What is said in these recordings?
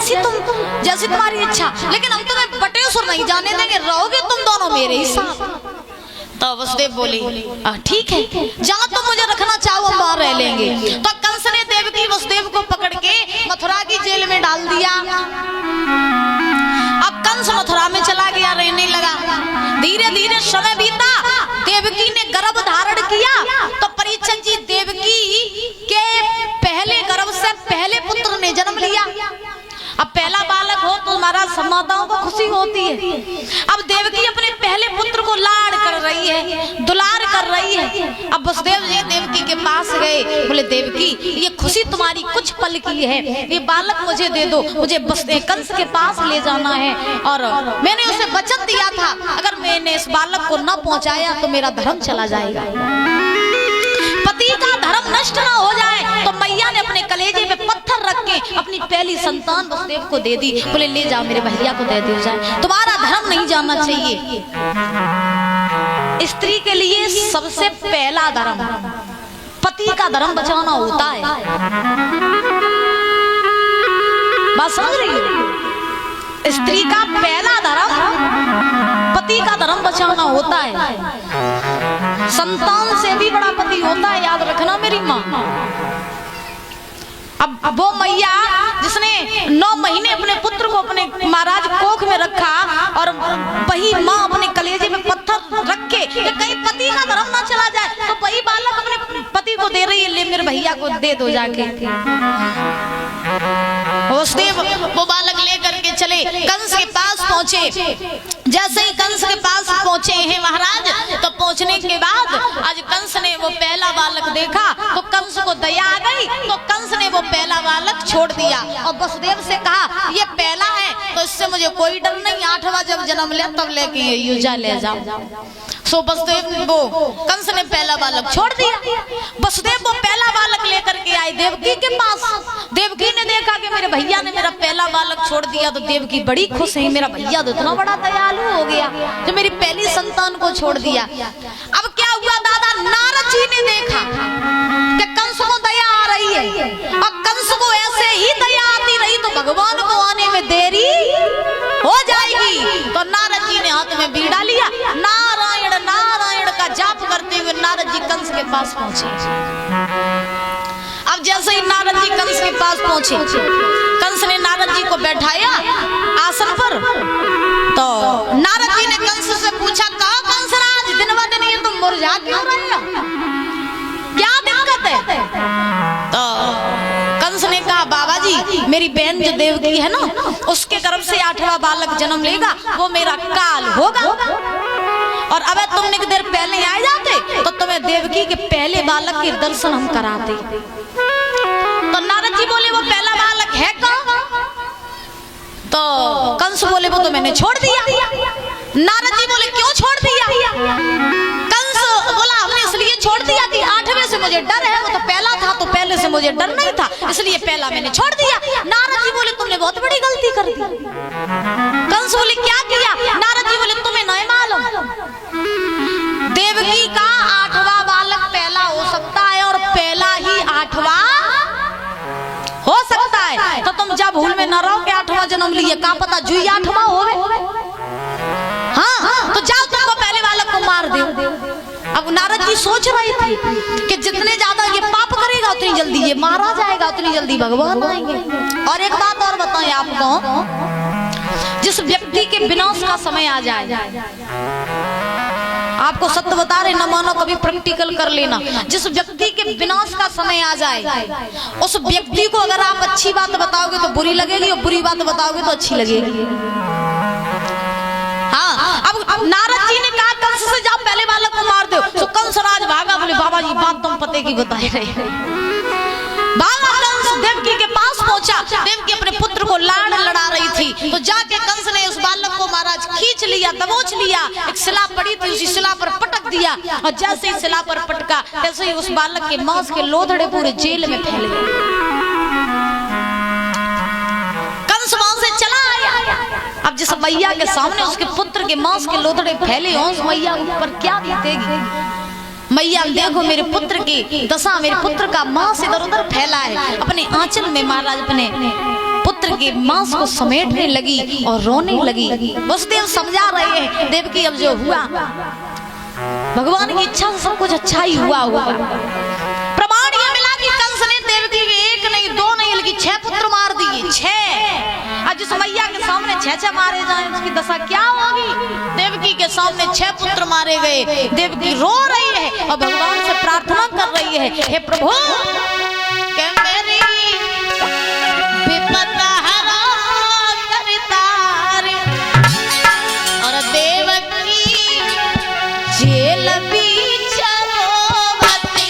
जैसी तुम्हारी इच्छा, लेकिन हम तुम्हें बटेश्वर नहीं जाने देंगे, रहोगे तुम दोनों मेरे ही साथ। तो वसुदेव बोले ठीक है, जहाँ तुम मुझे रखना चाहो हम वहां रह लेंगे। तो कंस ने देवकी वसुदेव को पकड़ के मथुरा की जेल में डाल दिया। अब कंस मथुरा में चला गया, रहने लगा। धीरे धीरे समय बीता, देवकी ने गर्भ धारण किया। तो परीक्षित जी देवकी के पहले गर्भ से पहले पुत्र ने जन्म लिया। अब पहला बालक हो तो महाराज माताओं को खुशी होती है। अब देवकी अपने पहले पुत्र को लाड़ कर रही है, दुलार कर रही है। अब वसुदेव जी देवकी के पास गए, बोले देवकी ये खुशी तुम्हारी कुछ पल की है, ये बालक मुझे दे दो, मुझे कंस के पास ले जाना है। और मैंने उसे वचन दिया था अगर मैंने इस बालक को न पहुंचाया तो मेरा धर्म चला जाएगा, पति का धर्म नष्ट ना हो जाए। तो मैया ने अपने कलेजे पे पत्थर रख के अपनी पहली संतान वसुदेव को दे दी। बोले ले जाओ मेरे भैया को दे दिया जाए, तुम्हारा धर्म नहीं जाना चाहिए। स्त्री के लिए सबसे पहला धर्म पति का धर्म बचाना होता है। बात समझ रही है? स्त्री का पहला धर्म पति का धर्म बचाना होता है। संतान से भी बड़ा पति होता है, याद रखना मेरी माँ। अब वो मैया जिसने 9 महीने अपने पुत्र को अपने महाराज कोख में रखा और वही माँ अपने कलेजे में पत्थर रख के कहीं पति का धर्म ना चला जाए, तो वही बालक अपने पति को दे रही है, ले मेरे भैया को दे दो जाके। वसुदेव वो बालक लेकर के चले, कंस के पास पहुंचे। जैसे ही कंस के पास पहुंचे हैं महाराज, तो पहुंचने के बाद आज कंस ने वो पहला बालक देखा तो कंस को दया आ गई। तो कंस ने वो पहला बालक छोड़ दिया और वसुदेव से कहा ये पहला है तो इससे मुझे कोई डर नहीं, 8वां जब जन्म ले तब लेके युजा ले जाओ। सो वसुदेव वो कंस ने पहला बालक छोड़ दिया। वसुदेव वो पहला बालक लेकर के आए देवकी के पास। देवकी ने देखा कि मेरे भैया ने मेरा पहला बालक छोड़ दिया, तो देवकी बड़ी खुश है, मेरा भैया तो इतना बड़ा दयालु हो गया जो मेरी पहली संतान को छोड़ दिया। अब क्या हुआ दादा, नारद जी ने देखा कि कंस को दया आ रही है और कंस को ऐसे ही दया आती रही तो भगवान को आने में देरी हो जाएगी। तो नारद जी ने हाथ में बीड़ा लिया, नारायण नारायण का जाप करते हुए नारद जी कंस के पास पहुंचे। अब जैसे ही नारद जी कंस के पास पहुंचे, कंस ने नारद जी को बैठाया आसन पर। तो नारद जी ने कंस से पूछा, कहो कंसराज दिन ब दिन ये तुम मुरझा क्यों रहे हो, क्या दिक्कत है? तो कंस ने कहा बाबा जी मेरी बहन जो देवकी है ना, उसके गर्भ से 8वां बालक जन्म लेगा, वो मेरा काल होगा। और अब तुम एक देर पहले आ जाते तो तुम्हें देवकी के पहले बालक के दर्शन हम कराते। तो नारद जी बोले वो पहला बालक है कौन? तो कंस बोले वो तो मैंने छोड़ दिया। नारद जी बोले क्यों छोड़ दिया? कंस बोला हमने इसलिए छोड़ दिया कि 8वें से मुझे डर है, वो तो पहला था तो पहले से मुझे डर नहीं था, इसलिए पहला मैंने छोड़ दिया। नारद जी बोले तुमने बहुत बड़ी गलती कर दी। कंस बोले क्या किया? नारद जी बोले तुम्हें नहीं मालूम, देवकी का 8वां बालक पहला हो सकता है और पहला ही 8वां हो सकता है। तो तुम जब भूल में न रहो कि 8वां जन्म लिए, का पता जुई 8वां होवे। हाँ तो जाओ तुमको पहले बालक को मार दो। अब नारद जी सोच रहे थे कि जितने ज्यादा ये पाप करेगा उतनी जल्दी ये मारा जाएगा, उतनी जल्दी भगवान आएंगे। और एक बात और बताएं आपको, जिस व्यक्ति के विनाश का समय आ जाए, आपको सत्य बता रहे, न मानो कभी प्रैक्टिकल कर लेना, जिस व्यक्ति के विनाश का समय आ जाए उस व्यक्ति को अगर आप अच्छी बात बताओगे तो बुरी लगेगी और बुरी बात बताओगे तो अच्छी लगेगी। हाँ अब नारद जी ने कहा कंस से जाओ पहले बालक को मार दो। तो कंस राज भागा, बोले बाबा जी बात तुम पते की बताए रहे। भागा कंस देवकी के पास पहुंचा, देवकी अपने पुत्र को लाड़ लड़ा रही थी। तो जाके कंस ने उस बालक को महाराज खींच लिया, दबोच लिया, एक शिला पड़ी थी उसी शिला पर पटक दिया और जैसे ही शिला पर पटका तैसे ही उस बालक के मांस के लोथड़े पूरे जेल में फैल गए। कंस वहां से चला आया। अब जिस मैया के सामने उसके पुत्र के मांस के लोथड़े फैले हों, उस मैया ऊपर क्या बीतेगी? मैया देखो मेरे पुत्र की दशा, मेरे पुत्र का मांस इधर उधर फैला है। अपने आंचल में महाराज अपने पुत्र के मांस को समेटने लगी और रोने लगी। वसुदेव समझा रहे हैं देवकी अब जो हुआ भगवान की इच्छा से सब कुछ अच्छा ही हुआ। प्रमाण ये मिला कि कंस ने देवकी के एक नहीं दो नहीं बल्कि 6 पुत्र मार दिए। 6 आज जिस मैया के सामने 6 मारे जाए उसकी दशा क्या होगी। देवकी के सामने 6 पुत्र मारे गए। देवकी रो रही है और भगवान से प्रार्थना कर रही है, हे प्रभु के मेरी विपद हरा करतार और देवकी जेल बीच रोवती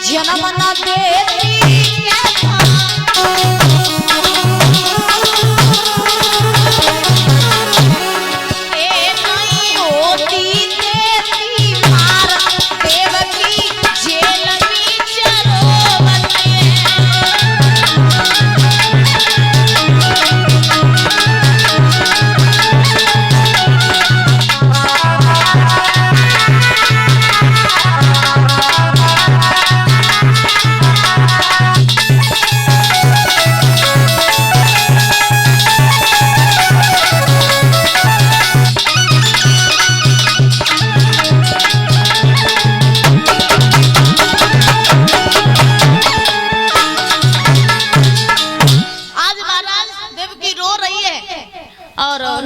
जन्म न देती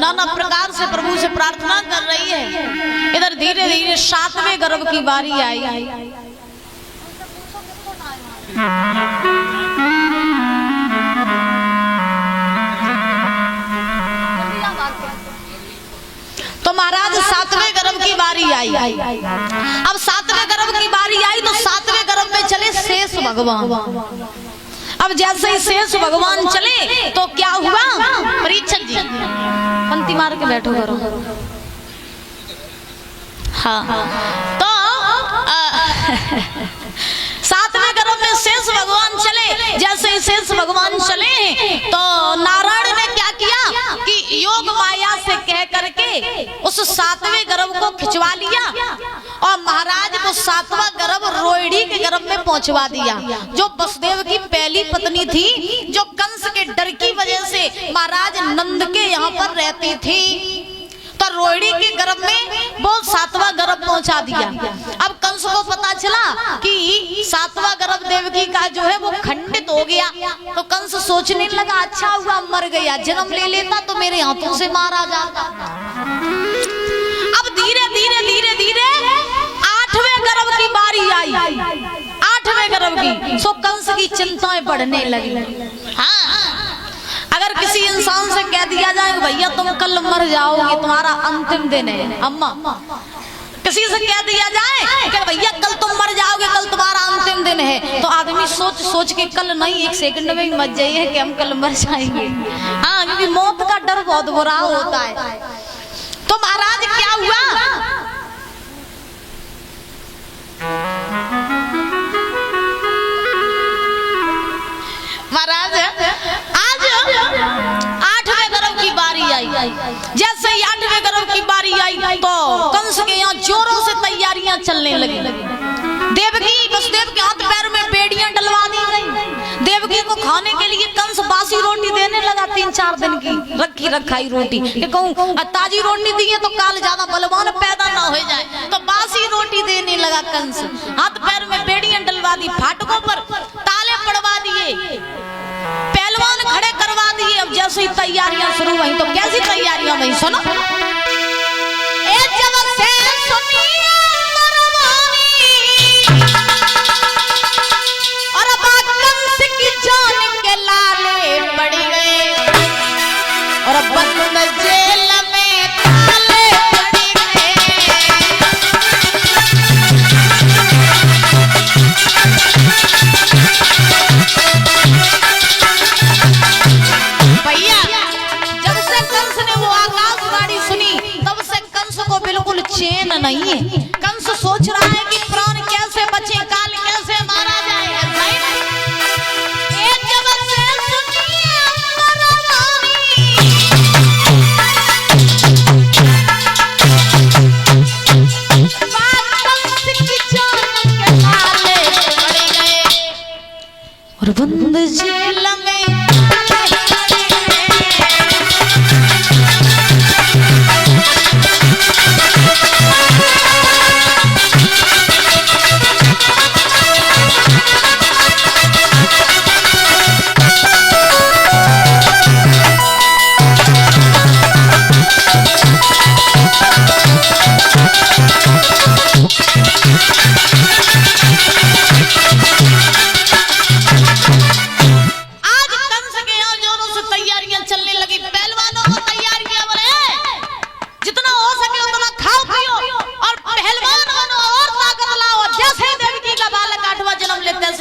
नाना प्रकार से प्रभु से प्रार्थना कर रही है। इधर धीरे धीरे 7वें गर्भ की बारी आई। तो महाराज 7वें गर्भ की बारी आई। अब 7वें गर्भ की बारी आई तो 7वें गर्भ में चले शेष भगवान। अब जैसे ही शेष भगवान चले तो क्या हुआ, परीक्षक जी पंक्ति मार के बैठो करो। हाँ तो 7वें गर्भ में शेष भगवान चले। जैसे ही शेष भगवान चले तो नारायण ने क्या किया कि योग माया से कह करके उस 7वें गर्भ को खिंचवा लिया और महाराज वो 7वां गर्भ रोहिणी के गर्भ में पहुंचवा दिया, जो वसुदेव की पहली पत्नी थी, जो कंस के डर की वजह से महाराज नंद के यहाँ पर रहती थी। तो रोहिणी के गर्भ में वो 7वां गर्भ पहुंचा दिया। अब कंस को पता चला कि 7वां गर्भ देवकी का जो है वो खंडित हो गया। तो कंस सोचने लगा अच्छा हुआ मर गया, जन्म ले लेता तो मेरे हाथों से मारा जाता। अब धीरे धीरे धीरे धीरे 8वें गर्भ की बारी आई। 8वें गर्भ की सो कंस की चिंताएं बढ़ने लगी। हाँ अगर किसी इंसान से कह दिया जाए भैया तुम कल मर जाओगे, तुम्हारा अंतिम दिन है, अम्मा किसी से कह दिया जाए कि भैया कल तुम मर जाओगे, कल तुम्हारा अंतिम दिन है, तो आदमी सोच सोच के कल नहीं 1 सेकंड में ही मर जाइए कि हम कल मर जाएंगे। हाँ क्योंकि मौत का डर बहुत बुरा होता है। तो महाराज क्या हुआ, महाराज आज 8वें गर्भ की बारी आई। जैसे ही 8वें गर्भ की चलने लगी। देवकी वसुदेव के हाथ पैर में बेड़ियां डलवा दी गई। देवकी को खाने के लिए कंस बासी रोटी देने लगा, 3-4 दिन की रखी रखाई रोटी। कहूँ ताजी रोटी दी है तो काल ज्यादा बलवान पैदा ना हो जाए, तो बासी रोटी देने लगा कंस। हाथ पैर में बेड़ियां डलवा दी, फाटकों पर ताले पड़वा दिए, पहलवान खड़े करवा दिए। अब जैसे ही तैयारियां शुरू हुई तो कैसी तैयारियां हुई सुनो। चैन नहीं है। कंस सोच रहा है कि प्राण कैसे बचे, काल कैसे मारा जाएगा। और बंद जेल में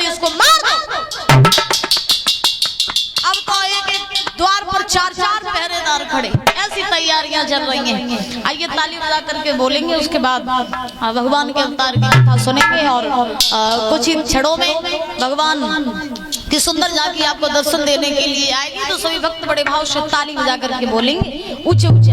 इसको मार दो। अब तो एक द्वार पर 4-4 पहरेदार खड़े, ऐसी तैयारियां चल रही हैं। आइए ताली बजा करके बोलेंगे, उसके बाद भगवान के अवतार की कथा सुनेंगे और कुछ ही क्षणों में भगवान की सुंदर झांकी आपको दर्शन देने के लिए आएगी। तो सभी भक्त बड़े भाव से ताली बजा करके बोलेंगे ऊंचे ऊंचे।